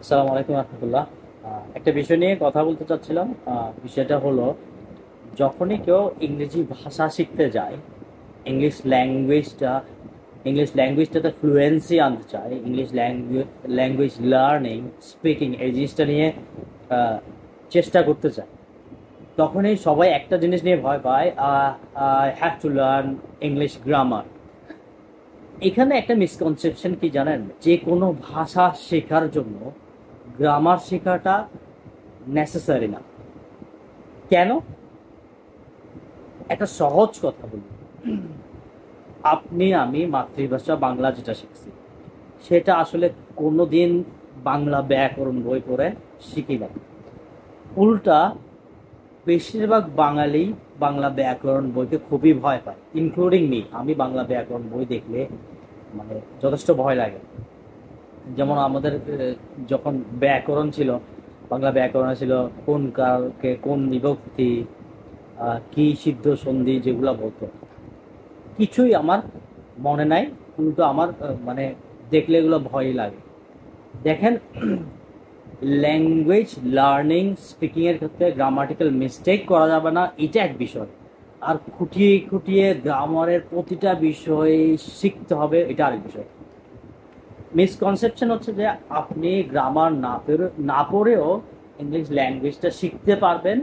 আসসালামু আলাইকুম রহমতুল্লাহ। একটা বিষয় নিয়ে কথা বলতে চাচ্ছিলাম। বিষয়টা হলো, যখনই কেউ ইংরেজি ভাষা শিখতে যায়, ইংলিশ ল্যাঙ্গুয়েজটা ইংলিশ ল্যাঙ্গুয়েজটাতে ফ্লুয়েন্সি আনতে চায়, ইংলিশ ল্যাঙ্গুয়েজ লার্নিং, স্পিকিং এই জিনিসটা নিয়ে আহ, চেষ্টা করতে চায়, তখনই সবাই একটা জিনিস নিয়ে ভয় পায়, I have to learn English grammar. এখানে একটা মিসকনসেপশন কি জানেন, যে কোনো ভাষা শেখার জন্য গ্রামার শেখাটা নেসেসারি না। কেন? একটা সহজ কথা বলি। আপনি আমি মাতৃভাষা বাংলা যেটা শিখছি, সেটা আসলে কোনোদিন বাংলা ব্যাকরণ বই পড়ে শিখি না। উল্টা বেশিরভাগ বাঙালি বাংলা ব্যাকরণ বইকে খুবই ভয় পায়, ইনক্লুডিং মি। আমি বাংলা ব্যাকরণ বই দেখলে মানে যথেষ্ট ভয় লাগে। যেমন আমাদের যখন ব্যাকরণ ছিল, বাংলা ব্যাকরণ ছিল কোন কালকে কোন বিভক্তি, কি সিদ্ধ সন্ধি, যেগুলো বলতো কিছুই আমার মনে নাই। কিন্তু আমার মানে দেখলে এগুলো ভয়ই লাগে। দেখেন, ল্যাঙ্গুয়েজ লার্নিং স্পিকিং এর ক্ষেত্রে গ্রামাটিক্যাল মিস্টেক করা যাবে না, এটা এক বিষয়। আর খুঁটিয়ে খুঁটিয়ে গ্রামারের প্রতিটা বিষয় শিখতে হবে, এটা আরেক বিষয়। মিসকনসেপশন হচ্ছে যে আপনি গ্রামার না পড়েও ইংলিশ ল্যাঙ্গুয়েজটা শিখতে পারবেন,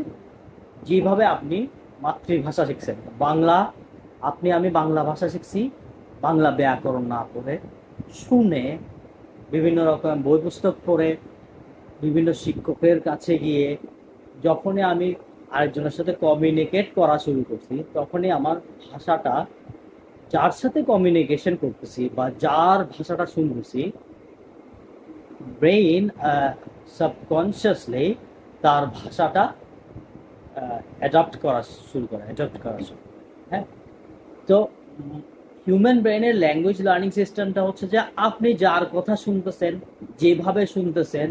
যেভাবে আপনি মাতৃভাষা শিখছেন বাংলা। আমি বাংলা ভাষা শিখছি বাংলা ব্যাকরণ না পড়ে, শুনে, বিভিন্ন রকম বই পুস্তক পড়ে, বিভিন্ন শিক্ষকের কাছে গিয়ে। যখনই আমি আরেকজনের সাথে কমিউনিকেট করা শুরু করছি, তখনই আমার ভাষাটা, যার সাথে কমিউনিকেশন করতেছি বা যার ভাষাটা শুনতেছি, ব্রেইন সাবকনসিয়াসলি তার ভাষাটা অ্যাডাপ্ট করা শুরু। হ্যাঁ, তো হিউম্যান ব্রেনের ল্যাঙ্গুয়েজ লার্নিং সিস্টেমটা হচ্ছে যে আপনি যার কথা শুনতেছেন, যেভাবে শুনতেছেন,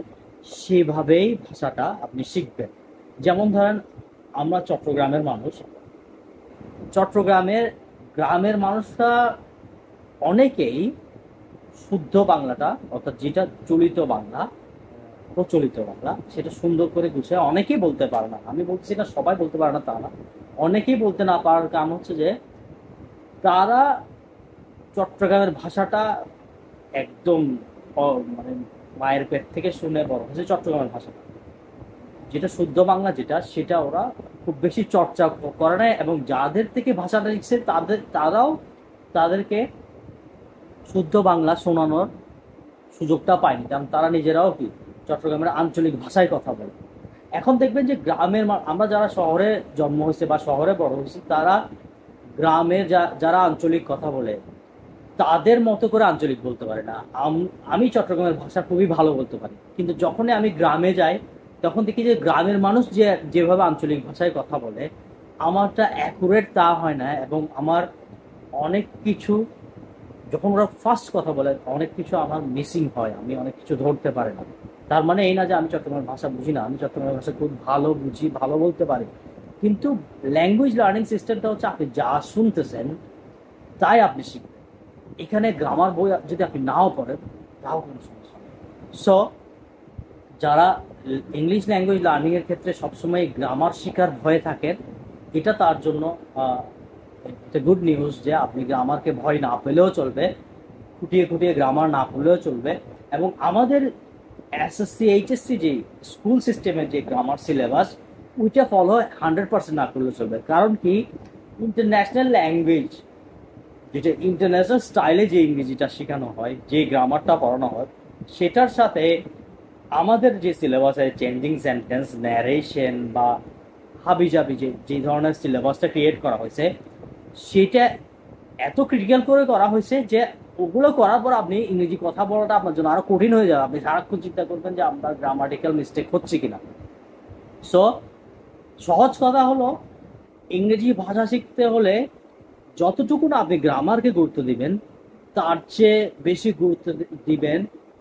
সেভাবেই ভাষাটা আপনি শিখবেন। যেমন ধরেন, আমরা চট্টগ্রামের মানুষ। চট্টগ্রামের গ্রামের মানুষরা অনেকেই শুদ্ধ বাংলাটা, অর্থাৎ যেটা চলিত বাংলা, প্রচলিত বাংলা, সেটা সুন্দর করে গুছিয়ে অনেকেই বলতে পারে না। আমি বলছি না সবাই বলতে পারে না, তা না। অনেকেই বলতে না পারার কারণ হচ্ছে যে তারা চট্টগ্রামের ভাষাটা একদম মানে মায়ের পেট থেকে শুনে বড় হচ্ছে। চট্টগ্রামের ভাষাটা যেটা শুদ্ধ বাংলা, সেটা ওরা খুব বেশি চর্চা করে না, এবং যাদের থেকে ভাষাটা শিখছে তারাও তাদেরকে শুদ্ধ বাংলা শোনানোর সুযোগটা পায়নি, কারণ তারা নিজেরাও কি চট্টগ্রামের আঞ্চলিক ভাষায় কথা বলে। এখন দেখবেন যে আমরা যারা শহরে জন্ম হয়েছে বা শহরে বড় হয়েছি, তারা গ্রামের যারা আঞ্চলিক কথা বলে তাদের মতো করে আঞ্চলিক বলতে পারে না। আমি চট্টগ্রামের ভাষা খুবই ভালো বলতে পারি, কিন্তু যখনই আমি গ্রামে যাই, তখন দেখি যে গ্রামের মানুষ যেভাবে আঞ্চলিক ভাষায় কথা বলে, আমারটা অ্যাকুরেট তা হয় না। এবং আমার অনেক কিছু, যখন ওরা ফার্স্ট কথা বলে, অনেক কিছু আমার মিসিং হয়, আমি অনেক কিছু ধরতে পারি না। তার মানে এই না যে আমি চট্টগ্রামের ভাষা বুঝি না, আমি চট্টগ্রামের ভাষা খুব ভালো বুঝি, ভালো বলতে পারি। কিন্তু ল্যাঙ্গুয়েজ লার্নিং সিস্টেমটা হচ্ছে আপনি যা শুনতেছেন তাই আপনি শিখবেন। এখানে গ্রামার বই যদি আপনি নাও পড়েন, তাও কোনো সমস্যা নেই। সো যারা ইংলিশ ল্যাঙ্গুয়েজ লার্নিং এর ক্ষেত্রে সবসময় গ্রামার শিকার ভয়ে থাকেন, এটা তার জন্য একটা গুড নিউজ যে আপনি গ্রামারকে ভয় না পেলেও চলবে, খুঁটিয়ে খুঁটিয়ে গ্রামার না পড়লেও চলবে। এবং আমাদের এসএসসি এইচএসসি যে স্কুল সিস্টেমের যে গ্রামার সিলেবাস, ওইটা ফলো 100% না করলেও চলবে। কারণ কি, ইন্টারন্যাশনাল ল্যাঙ্গুয়েজ, যেটা ইন্টারন্যাশনাল স্টাইলে যে ইংরেজিটা শেখানো হয়, যে গ্রামারটা পড়ানো হয়, সেটার সাথে আমাদের যে সিলেবাস আছে, চেঞ্জিং সেন্টেন্স, ন্যারেশন বা হাবিজাবি যে ধরনের সিলেবাসটা ক্রিয়েট করা হয়েছে, সেটা এত ক্রিটিক্যাল করে করা হয়েছে যে ওগুলো করার পর আপনি ইংরেজি কথা বলাটা আপনার জন্য আরো কঠিন হয়ে যাবে। আপনি সারাক্ষণ চিন্তা করবেন যে আপনার গ্রামাটিক্যাল মিস্টেক হচ্ছে কিনা। সো সহজ কথা হলো, ইংরেজি ভাষা শিখতে হলে যতটুকু না আপনি গ্রামারকে গুরুত্ব দিবেন, তার চেয়ে বেশি গুরুত্ব দিবেন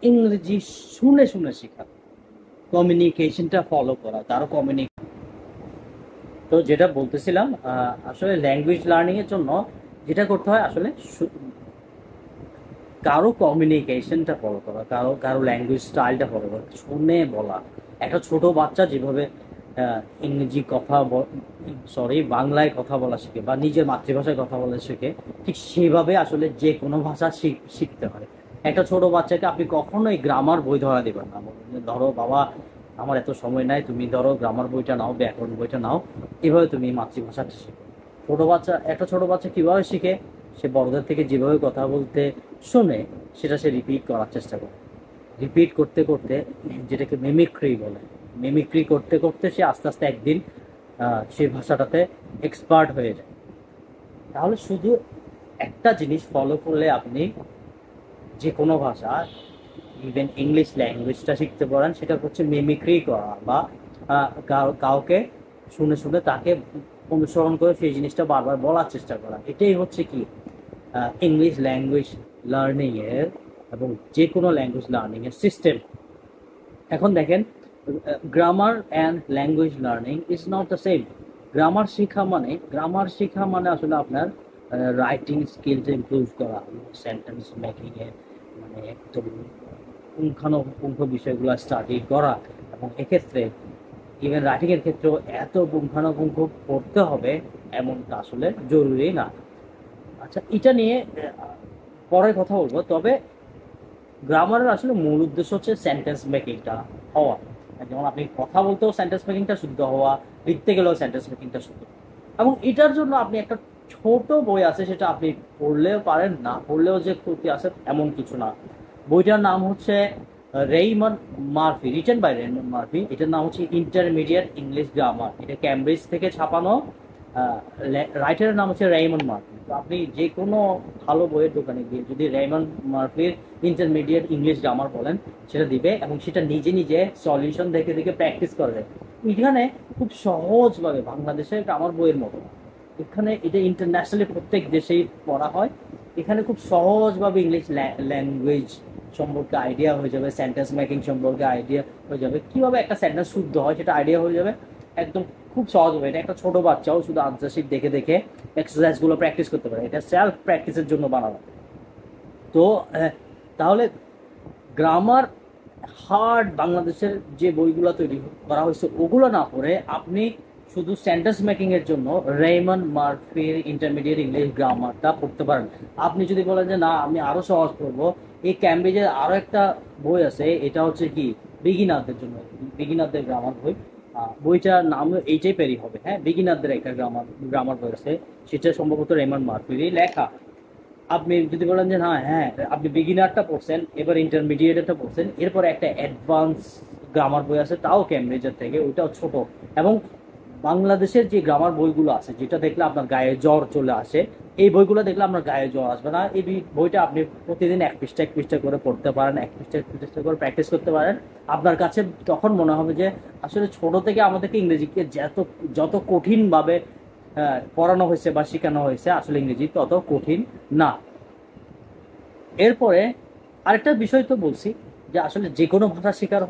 ইংরেজি শুনে শুনে শেখা, কমিউনিকেশনটা ফলো করা, তারও তো যেটা বলতেছিলাম, আসলে ল্যাঙ্গুয়েজ লার্নিং এর জন্য যেটা করতে হয়, আসলে কারো কমিউনিকেশনটা ফলো করা, কারো কারো ল্যাঙ্গুয়েজ স্টাইলটা ফলো করা, শুনে বলা। একটা ছোট বাচ্চা যেভাবে ইংরেজি কথা বাংলায় কথা বলা শিখে বা নিজের মাতৃভাষায় কথা বলা শিখে, ঠিক সেভাবে আসলে যে কোনো ভাষা শিখতে হয়। একটা ছোট বাচ্চাকে আপনি কখনোই গ্রামার বই ধরা দেবেন না, বলবেন যে, ধরো বাবা আমার এত সময় নাই, তুমি ধরো গ্রামার বইটা নাও, ব্যাকরণ বইটা নাও, এভাবে তুমি মাতৃভাষাটা শিখো। একটা ছোট বাচ্চা কিভাবে শিখে? সে বড়দের থেকে যেভাবে কথা বলতে শোনে, সেটা সে রিপিট করার চেষ্টা করে। রিপিট করতে করতে, যেটাকে মিমিক্রি বলে, মিমিক্রি করতে করতে সে আস্তে আস্তে একদিন সেই ভাষাটাতে এক্সপার্ট হয়ে যায়। তাহলে শুধু একটা জিনিস ফলো করলে আপনি যে কোনো ভাষা, ইভেন ইংলিশ ল্যাঙ্গুয়েজটা শিখতে পারেন। সেটা হচ্ছে মিমিক্রি করা বা কাউকে শুনে শুনে তাকে অনুসরণ করে সেই জিনিসটা বারবার বলার চেষ্টা করা। এটাই হচ্ছে কি ইংলিশ ল্যাঙ্গুয়েজ লার্নিং এর এবং যে কোনো ল্যাঙ্গুয়েজ লার্নিং এর সিস্টেম। এখন দেখেন, grammar and language learning is not the same. Grammar শেখা মানে আসলে আপনার রাইটিং স্কিলটা ইমপ্রুভ করা, সেন্টেন্স মেকিং এ মানে একদম পুঙ্খানুপুঙ্খ বিষয়গুলো স্টাডি করা। এবং এক্ষেত্রে ইভেন রাইটিং এর ক্ষেত্রেও এত পুঙ্খানুপুঙ্খ পড়তে হবে এমনটা আসলে জরুরি না। আচ্ছা, এটা নিয়ে পরে কথা বলবো। তবে গ্রামারের আসলে মূল উদ্দেশ্য হচ্ছে সেন্টেন্স মেকিংটা হওয়া। যেমন আপনি কথা বলতেও সেন্টেন্স মেকিংটা শুদ্ধ হওয়া, লিখতে গেলেও সেন্টেন্স মেকিংটা শুদ্ধ। এবং এটার জন্য আপনি একটা ছোট বই আছে, সেটা আপনি পড়লেও পারেন, না পড়লেও যে ক্ষতি আছে এমন কিছু না। বইটার নাম হচ্ছে রেইমন্ড মার্ফি, রিটেন বাই রেইমন্ড মার্ফি। এটার নাম হচ্ছে ইন্টারমিডিয়েট ইংলিশ গ্রামার। এটা ক্যামব্রিজ থেকে ছাপানো। রাইটারের নাম হচ্ছে রেইমন্ড মার্ফি। তো আপনি যে কোনো ভালো বইয়ের দোকানে গিয়ে যদি রেইমন্ড মার্ফির ইন্টারমিডিয়েট ইংলিশ গ্রামার বলেন, সেটা দিবে এবং সেটা নিজে নিজে সলিউশন দেখে দেখে প্র্যাকটিস করবে। এখানে খুব সহজভাবে, বাংলাদেশের গ্রামার বইয়ের মতো, এখানে এটা ইন্টারন্যাশনালি প্রত্যেক দেশেই পড়া হয়। এখানে খুব সহজভাবে ইংলিশ ল্যাঙ্গুয়েজ সম্পর্কে আইডিয়া হয়ে যাবে, সেন্টেন্স মেকিং সম্পর্কে আইডিয়া হয়ে যাবে, কিভাবে একটা সেন্টেন্স শুদ্ধ হয় সেটা আইডিয়া হয়ে যাবে একদম খুব সহজ হবে। এটা একটা ছোট বাচ্চাও শুধু আনসার শিট দেখে দেখে এক্সারসাইজগুলো প্র্যাকটিস করতে পারে। এটা সেলফ প্র্যাকটিসের জন্য বানানো। তো তাহলে গ্রামার হার্ড বাংলাদেশের যে বইগুলো তৈরি করা হয়েছে ওগুলো না পড়ে আপনি শুধু সেন্টেন্স মেকিং এর জন্য রেইমন্ড মার্ফির ইন্টারমিডিয়েট ইংলিশ গ্রামারটা পড়তে পারেন। আপনি যদি বলেন যে না আমি আরো সহজ পড়বো, এই ক্যামব্রিজের আরো একটা বই আছে, এটা হচ্ছে কি বিগিনারদের জন্য, বিগিনারদের গ্রামার বই। বইটার নাম এইটাই পেরি হবে, হ্যাঁ, বিগিনারদের একটা গ্রামার বই আছে, সেটা সম্ভবত রেইমন্ড মার্ফিরই লেখা। আপনি যদি বলেন যে হ্যাঁ আপনি বিগিনারটা পড়ছেন, এবার ইন্টারমিডিয়েটটা পড়ছেন, এরপর একটা অ্যাডভান্স গ্রামার বই আছে, তাও ক্যামব্রিজের থেকে, ওইটাও ছোট। এবং বাংলাদেশের যে গ্রামার বইগুলো আছে, যেটা দেখলে আপনার গায়ে জ্বর চলে আসে, এই বইগুলো দেখলে আপনার গায়ে জ্বর আসবে না। এই বইটা আপনি প্রতিদিন এক পৃষ্ঠা করে পড়তে পারেন, এক পৃষ্ঠা করে প্র্যাকটিস করতে পারেন। আপনার কাছে তখন মনে হবে যে আসলে ছোট থেকে আমাদেরকে ইংরেজিকে যত কঠিনভাবে পড়ানো হয়েছে বা শেখানো হয়েছে, আসলে ইংরেজি তত কঠিন না। এরপরে আরেকটা বিষয় তো বলছি যে আসলে যে কোনো ভাষা শেখার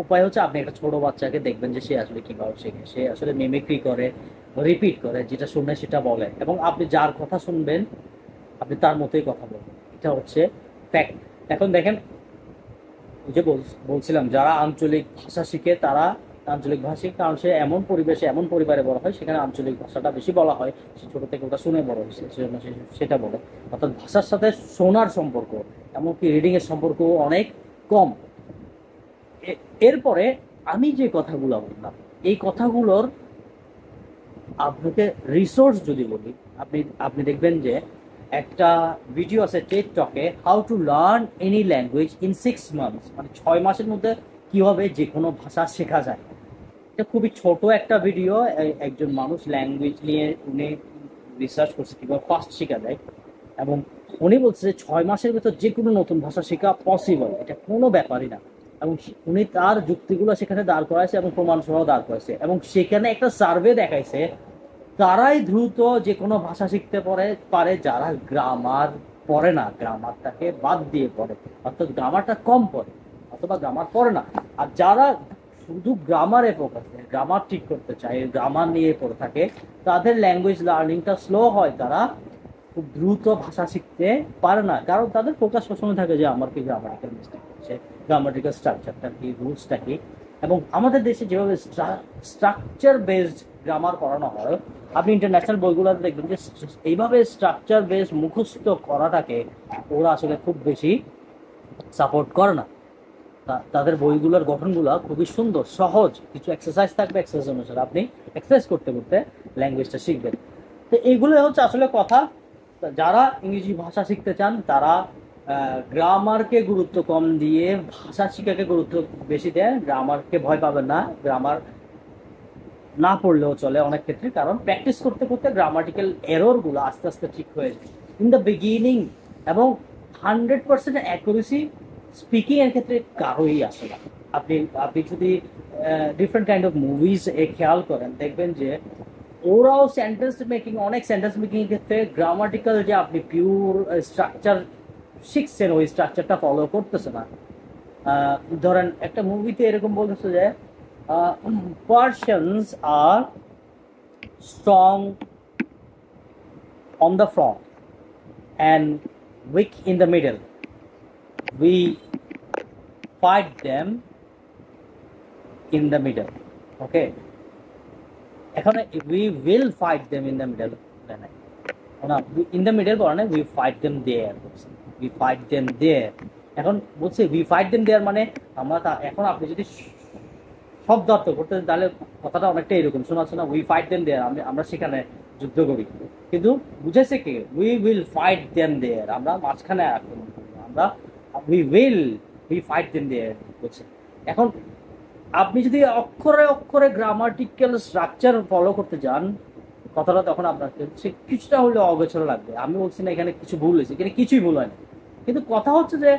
উপায় হচ্ছে আপনি একটা ছোট বাচ্চাকে দেখবেন যে সে আসলে কিভাবে শেখে। সে আসলে মিমিক্রি করে, রিপিট করে, যেটা শুনে সেটা বলে, এবং আপনি যার কথা শুনবেন আপনি তার মতোই কথা বলবেন। এটা হচ্ছে ফ্যাক্ট। এখন দেখেন, যে বলছিলাম যারা আঞ্চলিক ভাষা শিখে তারা আঞ্চলিক ভাষিক, কারণ সে এমন পরিবেশে এমন পরিবারে বড় হয়, সেখানে আঞ্চলিক ভাষাটা বেশি বলা হয়। সে ছোট থেকে ওটা শুনে বড় হয়েছে, সেজন্য সে সেটা বলে। অর্থাৎ ভাষার সাথে শোনার সম্পর্ক, এমনকি রিডিং এর সম্পর্ক অনেক কম। এরপরে আমি যে কথাগুলো বললাম, এই কথাগুলোর আপনাকে রিসোর্স যদি বলি, আপনি দেখবেন যে একটা ভিডিও আছে টেড টকে, how to learn any language in 6 months, মানে 6 মাসের মধ্যে কিভাবে যে কোনো ভাষা শেখা যায়। এটা খুবই ছোট একটা ভিডিও, একজন মানুষ ল্যাঙ্গুয়েজ নিয়ে উনি রিসার্চ করছে কিভাবে ফাস্ট শেখা যায়, এবং উনি বলছে যে 6 মাসের ভেতর যে কোনো নতুন ভাষা শেখা পসিবল, এটা কোনো ব্যাপারই না। এবং উনি তার যুক্তিগুলো সেখানে দাঁড় করাইছে এবং প্রমাণ সহ দাঁড় করাইছে, এবং সেখানে একটা সার্ভে দেখাইছে তারাই দ্রুত যে কোনো ভাষা শিখতে পারে যারা গ্রামার পড়ে না, গ্রামারটাকে বাদ দিয়ে পড়ে, অর্থাৎ গ্রামারটা কম পড়ে অথবা গ্রামার পড়ে না। আর যারা শুধু গ্রামারে ফোকাস করে, গ্রামার ঠিক করতে চায়, গ্রামার নিয়ে পড়ে থাকে, তাদের ল্যাঙ্গুয়েজ লার্নিংটা স্লো হয়। তারা খুব দ্রুত ভাষা শিখতে পারে না, কারণ তাদের ফোকাস সবসময় থাকে যে আমার কি গ্রামাটিক্যাল মিস্টেক হচ্ছে, গ্রামাটিক্যাল স্ট্রাকচারটা কি, রুলসটা কি। এবং আমাদের দেশে যেভাবে স্ট্রাকচার বেসড গ্রামার পড়ানো হয়, আপনি ইন্টারন্যাশনাল বইগুলোতে দেখবেন যে এইভাবে স্ট্রাকচার বেসড মুখস্থ করাটাকে ওরা আসলে খুব বেশি সাপোর্ট করে না। তাদের বইগুলোর গঠনগুলো খুবই সুন্দর, সহজ, কিছু এক্সারসাইজ থাকবে, এক্সারসাইজ অনুসারে আপনি এক্সারসাইজ করতে করতে ল্যাঙ্গুয়েজটা শিখবেন। তো এইগুলো হচ্ছে আসলে কথা। যারা ইংরেজি ভাষা শিখতে চান তারা গ্রামারকে গুরুত্ব কম দিয়ে ভাষা শিক্ষাকে গুরুত্ব বেশি দেয়। গ্রামারকে ভয় পাবেন না, গ্রামার না পড়লেও চলে অনেক ক্ষেত্রে, কারণ প্র্যাকটিস করতে করতে গ্রামাটিক্যাল এররগুলো আস্তে আস্তে ঠিক হয়ে যায় ইন দ্য বিগিনিং। এবং 100% অ্যাকুরেসি স্পিকিং এর ক্ষেত্রে কারোই আসে না। আপনি আপনি যদি ডিফারেন্ট কাইন্ড অফ মুভিজ খেয়াল করেন, দেখবেন যে ওরাও সেন্টেন্স মেকিং, অনেক সেন্টেন্স মেকিং এর ক্ষেত্রে গ্রামাটিক্যাল যে আপনি পিওর স্ট্রাকচার শিখছেন ওই স্ট্রাকচারটা ফলো করতেছে না। ধরেন একটা মুভিতে এরকম বলতেছে যে Persians are strong on the front and weak in the middle. We fight them in the middle. Okay. এখন we will fight them in the middle. না, in the middle বলে না, we fight them there. We fight them there. এখন বলছে we fight them there মানে আমরা এখন আপনি যদি শব্দ অর্থ করতে তাহলে কথাটা অনেকটা এরকম শোনাচ্ছে না, উই ফাইট দেম দেয়ার, আমরা সেখানে যুদ্ধ করি। কিন্তু বুঝেছে কি, উই উইল ফাইট দেম দেয়ার, আমরা মাঝখানে আক্রমণ করবো, আমরা উই ফাইট দেম দেয়ার বলছে। এখন আপনি যদি অক্ষরে অক্ষরে গ্রামাটিক্যাল স্ট্রাকচার ফলো করতে যান কথাটা, তখন আপনার কিছুটা হলেও অগোছর লাগবে। আমি বলছি না এখানে কিছু ভুল হয়েছে, এখানে কিছুই ভুল হয় না, কিন্তু কথা হচ্ছে যে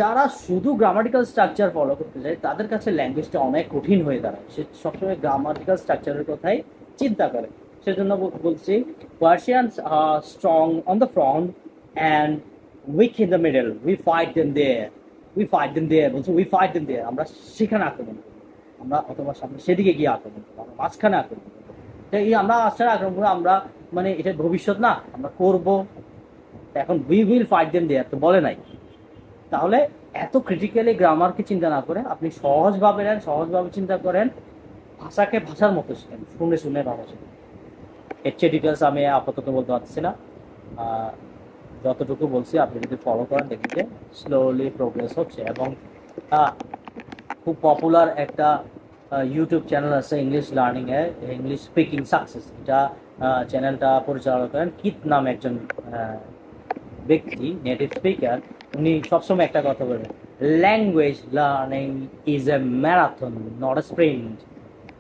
যারা শুধু গ্রামাটিক্যাল স্ট্রাকচার ফলো করতে চায় তাদের কাছে ল্যাঙ্গুয়েজটা অনেক কঠিন হয়ে দাঁড়ায়। সে সবসময় গ্রামাটিক্যাল স্ট্রাকচারের কথাই চিন্তা করে। সেজন্য বলছি Persians are strong on the front and weak in the middle, we fight them there, বলছি উই ফাইট দেম দেয়ার, আমরা সেখানে আক্রমণ করবো, আমরা অথবা সামনে সেদিকে গিয়ে আক্রমণ করবো, আমরা মাঝখানে আক্রমণ করবো। এই আমরা মাঝখানে আক্রমণ করবো, আমরা মানে এটা ভবিষ্যৎ না, আমরা করবো। এখন উই উইল ফাইট দেম দেয়ার তো বলে নাই। তাহলে এত ক্রিটিক্যালি গ্রামারকে চিন্তা না করে আপনি সহজভাবে নেন, সহজভাবে চিন্তা করেন, ভাষাকে ভাষার মতো শিখেন, শুনে শুনে ভাষা শিখেন। এর চেয়ে ডিটেলস আমি আপাতত বলতে পারছি না। যতটুকু বলছি আপনি যদি ফলো করেন দেখবেন যে স্লোলি প্রোগ্রেস হচ্ছে। এবং খুব পপুলার একটা ইউটিউব চ্যানেল আছে ইংলিশ লার্নিং এ, ইংলিশ স্পিকিং সাকসেস, এটা চ্যানেলটা পরিচালনা করেন কিত নামে একজন ব্যক্তি, নেটিভ স্পিকার। উনি সবসময় একটা কথা বলবেন, language learning is a marathon not a sprint.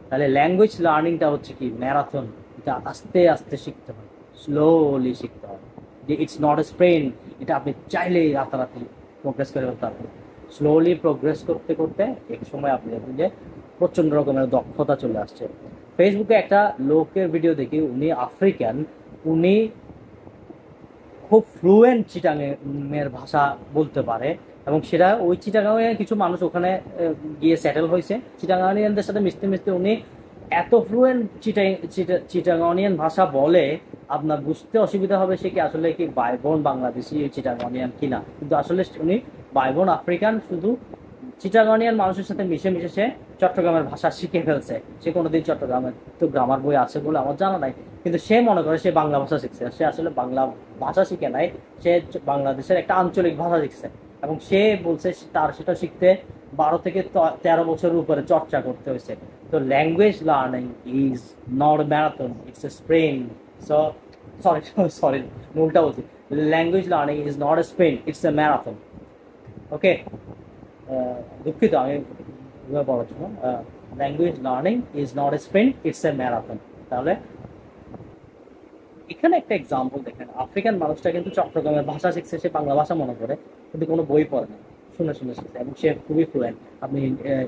তাহলে ল্যাঙ্গুয়েজ লার্নিংটা হচ্ছে কি ম্যারাথন, এটা আস্তে আস্তে শিখতে হয়, স্লোলি শিখতে হয়। যে ইটস নট এ স্প্রিন্ট, এটা আপনি চাইলেই রাতারাতি প্রোগ্রেস করে ফেলতে পারবেন। স্লোলি প্রোগ্রেস করতে করতে এক সময় আপনি দেখবেন যে প্রচণ্ড রকমের দক্ষতা চলে আসছে। ফেসবুকে একটা লোকের ভিডিও দেখি, উনি আফ্রিকান, উনি খুব ফ্লুয়েন্ট চিটাঙের ভাষা বলতে পারে, এবং সেটা ওই চিটাগাঁয়ের কিছু মানুষ ওখানে গিয়ে সেটেল হয়েছে। চিটাগাঁওয়ানিয়ানদের সাথে মিশতে মিশতে উনি এত ফ্লুয়েন্ট চিটাগাঁওয়ানিয়ান ভাষা বলে আপনার বুঝতে অসুবিধা হবে সে কি আসলে কি বাইবোন বাংলাদেশি চিটাগাঁওয়ানিয়ান কিনা, কিন্তু আসলে উনি বাইবোন আফ্রিকান, শুধু চিটাগাঁওয়ানিয়ান মানুষের সাথে মিশে মিশে সে চট্টগ্রামের ভাষা শিখে ফেলছে। সে কোনোদিন চট্টগ্রামের তো গ্রামার বই আছে বলে আমার জানা নাই, কিন্তু সে মনে করে সে বাংলা ভাষা শিখছে। সে আসলে বাংলা ভাষা শিখে নাই, সে বাংলাদেশের একটা আঞ্চলিক ভাষা শিখছে। এবং সে বলছে তার সেটা শিখতে 12 থেকে 13 বছরের উপরে চর্চা করতে হয়েছে। তো language learning is not a marathon, it's a sprint. So sorry উল্টা বলছি, language learning is not a sprint, it's a marathon. Okay, দুঃখিত আমি বলার জন্য। Language learning is not a sprint, it's a marathon. তাহলে এখানে একটা এক্সাম্পল দেখেন, আফ্রিকান মানুষটা কিন্তু চট্টগ্রামের ভাষা শিখছে, সে বাংলা ভাষা মনে করে, কিন্তু কোনো বই পড়ে না, শুনে শুনে শিখছে, এবং সে খুবই ফ্লুয়েন্ট। আপনি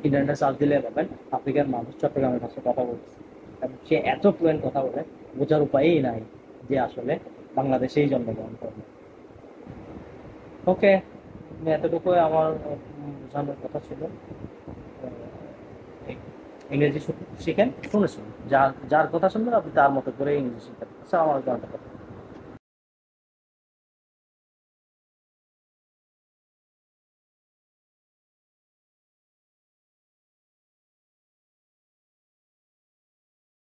ইন্টারনেটে সার্চ দিলে পাবেন আফ্রিকান মানুষ চট্টগ্রামের ভাষায় কথা বলছে, এবং সে এত ফ্লুয়েন্ট কথা বলে বোঝার উপায়ই নাই যে আসলে বাংলাদেশেই জন্মগ্রহণ করবে। ওকে, এতটুকু আমার বোঝানোর কথা ছিল। ইংরেজি শিখেন শুনে শুনে, যার কথা শুনবেন আপনি তার মতো করে ইংরেজি শিখেন। আসসালামু আলাইকুম।